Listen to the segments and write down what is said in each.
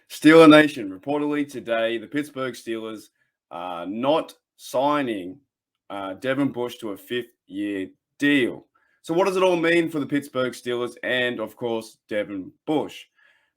Steeler Nation, reportedly today, the Pittsburgh Steelers are not signing Devin Bush to a fifth-year deal. So what does it all mean for the Pittsburgh Steelers and, of course, Devin Bush?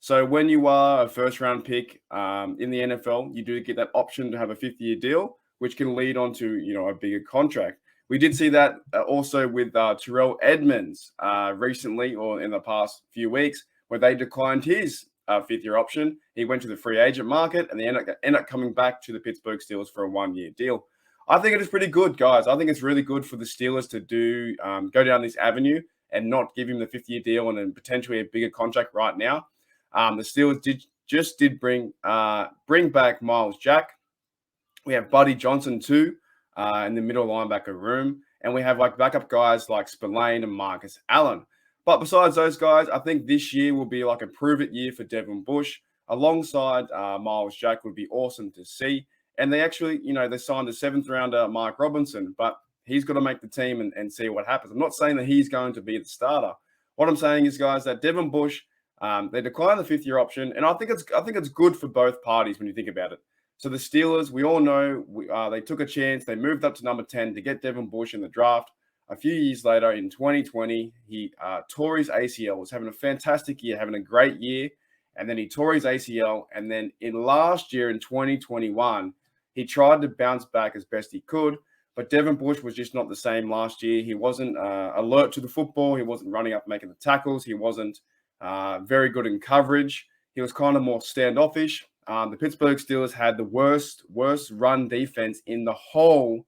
So when you are a first-round pick in the NFL, you do get that option to have a fifth-year deal, which can lead on to, a bigger contract. We did see that also with Terrell Edmonds recently or in the past few weeks, where they declined his fifth-year option. He went to the free agent market, and they ended up coming back to the Pittsburgh Steelers for a one-year deal. I think it is pretty good, guys. I think it's really good for the Steelers to go down this avenue and not give him the fifth-year deal and then potentially a bigger contract right now. The Steelers did bring back Miles Jack. We have Buddy Johnson too in the middle linebacker room, and we have like backup guys like Spillane and Marcus Allen. But besides those guys, I think this year will be like a prove-it year for Devin Bush. Alongside Miles Jack would be awesome to see. And they actually, they signed a seventh-rounder, Mike Robinson, but he's got to make the team and see what happens. I'm not saying that he's going to be the starter. What I'm saying is, guys, that Devin Bush, they declined the fifth-year option, and I think it's good for both parties when you think about it. So the Steelers, we all know, they took a chance. They moved up to number 10 to get Devin Bush in the draft. A few years later, in 2020, he tore his ACL, was having a fantastic year, having a great year, and then he tore his ACL. And then in last year, in 2021, he tried to bounce back as best he could, but Devin Bush was just not the same last year. He wasn't alert to the football. He wasn't running up making the tackles. He wasn't very good in coverage. He was kind of more standoffish. The Pittsburgh Steelers had the worst run defense in the whole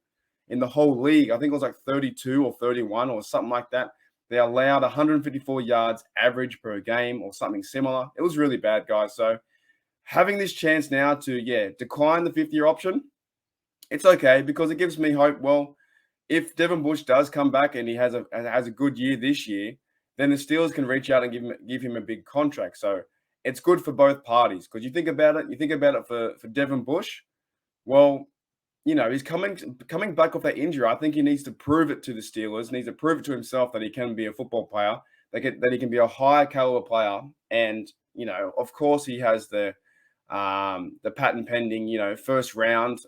league. I think it was like 32 or 31 or something like that. They allowed 154 yards average per game or something similar. It was really bad, guys. So having this chance now to, decline the fifth-year option, it's okay because it gives me hope. Well, if Devin Bush does come back and he has a good year this year, then the Steelers can reach out and give him a big contract. So it's good for both parties because you think about it for Devin Bush. Well, he's coming back off that injury. I think he needs to prove it to the Steelers, needs to prove it to himself that he can be a football player, that he can be a high caliber player. And, of course he has the patent pending, first round,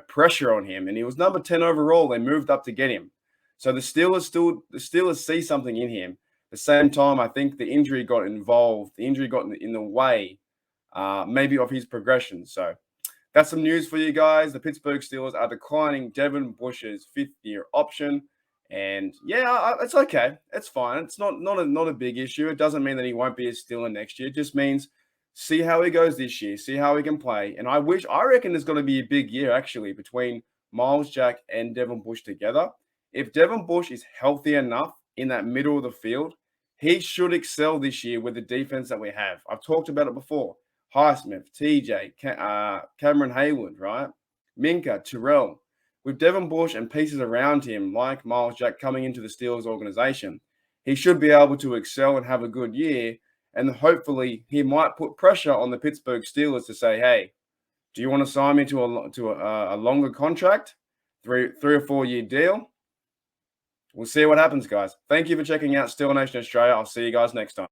pressure on him. And he was number 10 overall. They moved up to get him. So the Steelers see something in him. At the same time, I think the injury got involved. The injury got in the way, maybe of his progression. So that's some news for you guys. The Pittsburgh Steelers are declining Devin Bush's fifth-year option. And, it's okay. It's fine. It's not a big issue. It doesn't mean that he won't be a Steeler next year. It just means see how he goes this year, see how he can play. And I reckon there's going to be a big year, actually, between Miles Jack and Devin Bush together. If Devin Bush is healthy enough in that middle of the field, he should excel this year with the defense that we have. I've talked about it before. Highsmith, TJ, Cameron Hayward, right? Minka, Terrell. With Devin Bush and pieces around him like Miles Jack coming into the Steelers organization, he should be able to excel and have a good year. And hopefully he might put pressure on the Pittsburgh Steelers to say, hey, do you want to sign me to a longer contract, 3 or 4 year deal? We'll see what happens, guys. Thank you for checking out Steeler Nation Australia. I'll see you guys next time.